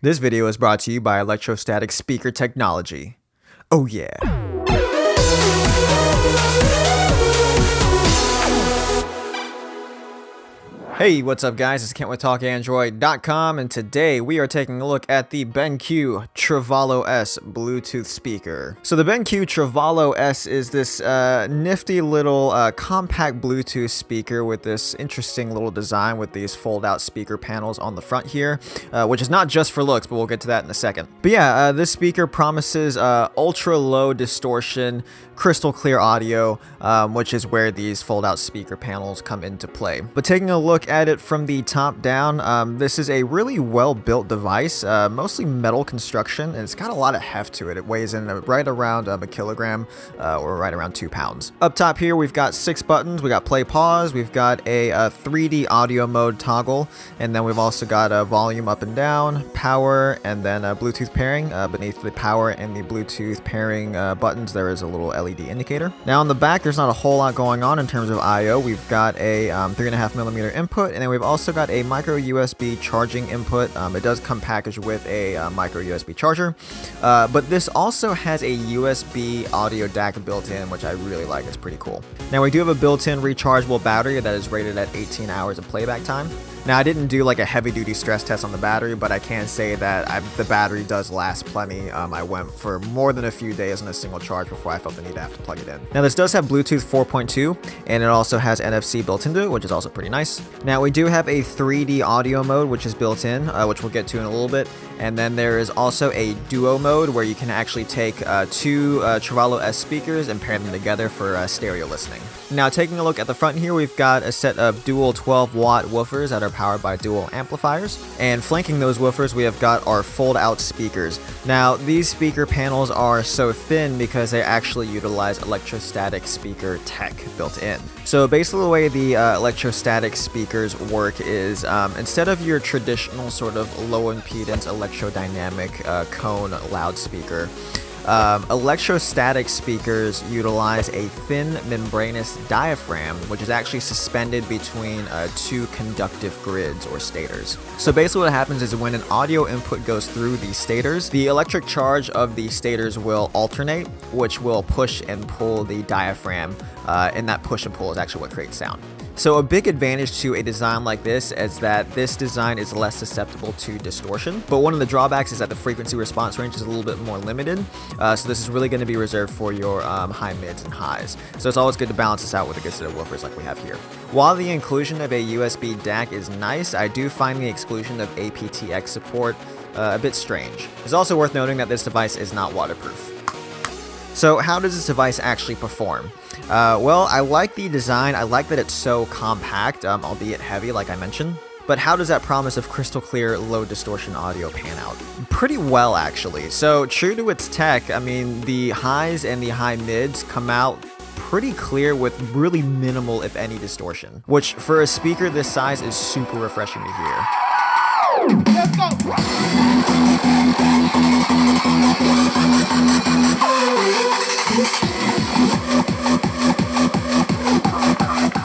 This video is brought to you by electrostatic speaker technology. Oh yeah. Hey, what's up guys, it's Kent with TalkAndroid.com, and today we are taking a look at the BenQ Trevolo S Bluetooth speaker. So the BenQ Trevolo S is this nifty little compact Bluetooth speaker with this interesting little design with these fold-out speaker panels on the front here, which is not just for looks, but we'll get to that in a second. But yeah, this speaker promises ultra-low distortion, crystal clear audio, which is where these fold-out speaker panels come into play. But taking a look at it from the top down, this is a really well-built device, mostly metal construction, and it's got a lot of heft to it. It weighs in right around a kilogram, or right around 2 pounds. Up top here, we've got 6 buttons. We got play, pause. We've got a 3D audio mode toggle, and then we've also got a volume up and down, power, and then a Bluetooth pairing. Beneath the power and the Bluetooth pairing buttons, there is a little LED indicator. Now on the back, there's not a whole lot going on in terms of I/O. We've got a 3.5mm input, and then we've also got a micro USB charging input. It does come packaged with a micro USB charger, but this also has a USB audio DAC built in, which I really like. It's pretty cool. Now we do have a built-in rechargeable battery that is rated at 18 hours of playback time. Now I didn't do like a heavy-duty stress test on the battery, but I can say that the battery does last plenty. I went for more than a few days on a single charge before I felt the need to have to plug it in. Now this does have Bluetooth 4.2, and it also has NFC built into it, which is also pretty nice. Now we do have a 3D audio mode, which is built in, which we'll get to in a little bit. And then there is also a duo mode where you can actually take two Trevolo S speakers and pair them together for stereo listening. Now taking a look at the front here, we've got a set of dual 12-watt woofers that are powered by dual amplifiers, and flanking those woofers we have got our fold-out speakers. Now these speaker panels are so thin because they actually utilize electrostatic speaker tech built in. So basically the way the electrostatic speakers work is instead of your traditional sort of low impedance electrodynamic cone loudspeaker, electrostatic speakers utilize a thin membranous diaphragm, which is actually suspended between two conductive grids or stators. So basically what happens is when an audio input goes through the stators, the electric charge of the stators will alternate, which will push and pull the diaphragm, and that push and pull is actually what creates sound. So a big advantage to a design like this is that this design is less susceptible to distortion, but one of the drawbacks is that the frequency response range is a little bit more limited, so this is really going to be reserved for your high mids and highs. So it's always good to balance this out with a good set of woofers like we have here. While the inclusion of a USB DAC is nice, I do find the exclusion of aptX support a bit strange. It's also worth noting that this device is not waterproof. So how does this device actually perform? Well, I like the design. I like that it's so compact, albeit heavy like I mentioned. But how does that promise of crystal clear, low distortion audio pan out? Pretty well, actually. So true to its tech, I mean, the highs and the high mids come out pretty clear with really minimal, if any, distortion, which for a speaker this size is super refreshing to hear. Let's go!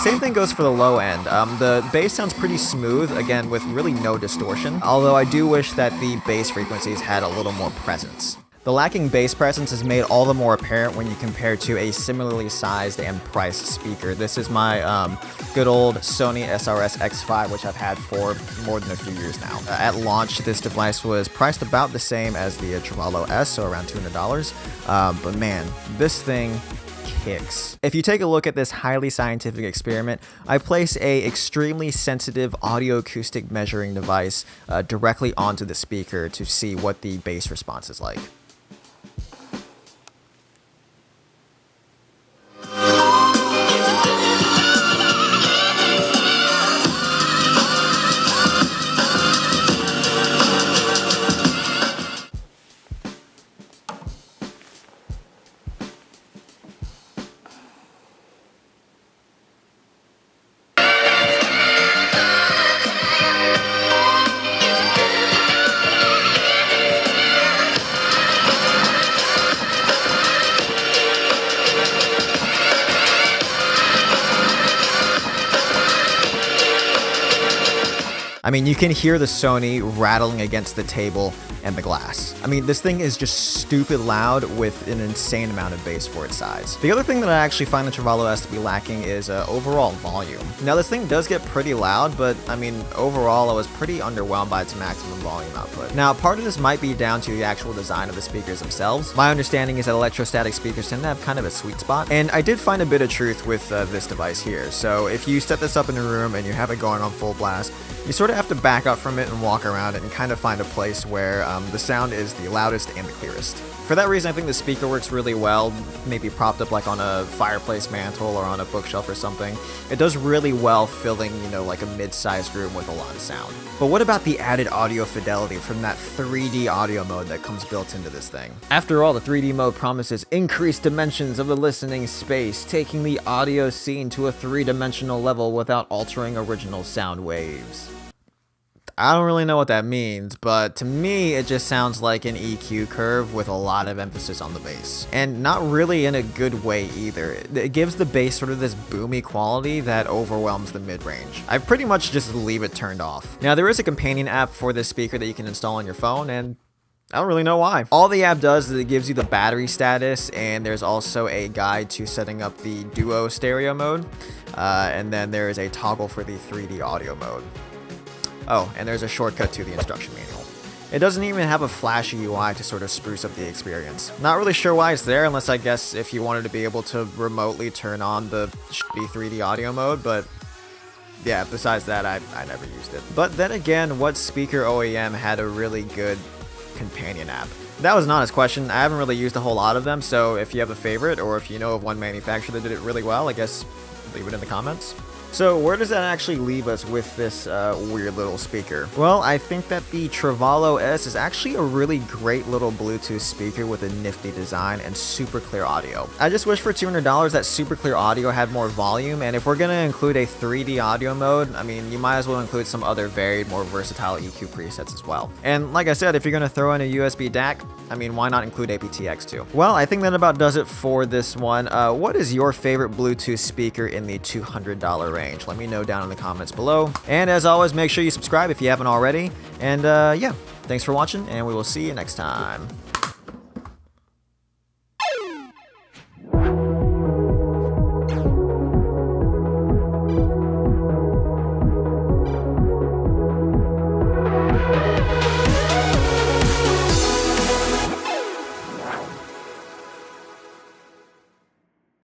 Same thing goes for the low end. The bass sounds pretty smooth, again with really no distortion, although I do wish that the bass frequencies had a little more presence. The lacking bass presence is made all the more apparent when you compare to a similarly sized and priced speaker. This is my good old Sony SRS X5, which I've had for more than a few years now. At launch, this device was priced about the same as the Trevolo S, so around $200. But man, this thing kicks. If you take a look at this highly scientific experiment, I place a extremely sensitive audio acoustic measuring device directly onto the speaker to see what the bass response is like. I mean, you can hear the Sony rattling against the table and the glass. I mean, this thing is just stupid loud with an insane amount of bass for its size. The other thing that I actually find the Trevolo S to be lacking is overall volume. Now, this thing does get pretty loud, but I mean, overall, I was pretty underwhelmed by its maximum volume output. Now, part of this might be down to the actual design of the speakers themselves. My understanding is that electrostatic speakers tend to have kind of a sweet spot, and I did find a bit of truth with this device here. So if you set this up in a room and you have it going on full blast, you sort of have to back up from it and walk around it and kind of find a place where the sound is the loudest and the clearest. For that reason, I think the speaker works really well, maybe propped up like on a fireplace mantle or on a bookshelf or something. It does really well filling, you know, like a mid-sized room with a lot of sound. But what about the added audio fidelity from that 3D audio mode that comes built into this thing? After all, the 3D mode promises increased dimensions of the listening space, taking the audio scene to a 3-dimensional level without altering original sound waves. I don't really know what that means, but to me, it just sounds like an EQ curve with a lot of emphasis on the bass. And not really in a good way either. It gives the bass sort of this boomy quality that overwhelms the mid-range. I pretty much just leave it turned off. Now, there is a companion app for this speaker that you can install on your phone, and I don't really know why. All the app does is it gives you the battery status, and there's also a guide to setting up the duo stereo mode, and then there is a toggle for the 3D audio mode. Oh, and there's a shortcut to the instruction manual. It doesn't even have a flashy UI to sort of spruce up the experience. Not really sure why it's there, unless I guess if you wanted to be able to remotely turn on the shitty 3D audio mode, but yeah, besides that, I never used it. But then again, what speaker OEM had a really good companion app? That was an honest question. I haven't really used a whole lot of them, so if you have a favorite, or if you know of one manufacturer that did it really well, I guess leave it in the comments. So where does that actually leave us with this weird little speaker? Well, I think that the Trevolo S is actually a really great little Bluetooth speaker with a nifty design and super clear audio. I just wish for $200 that super clear audio had more volume, and if we're going to include a 3D audio mode, I mean, you might as well include some other varied, more versatile EQ presets as well. And like I said, if you're going to throw in a USB DAC, I mean, why not include aptX too? Well, I think that about does it for this one. What is your favorite Bluetooth speaker in the $200 range? Let me know down in the comments below. And as always, make sure you subscribe if you haven't already. And yeah, thanks for watching, and we will see you next time.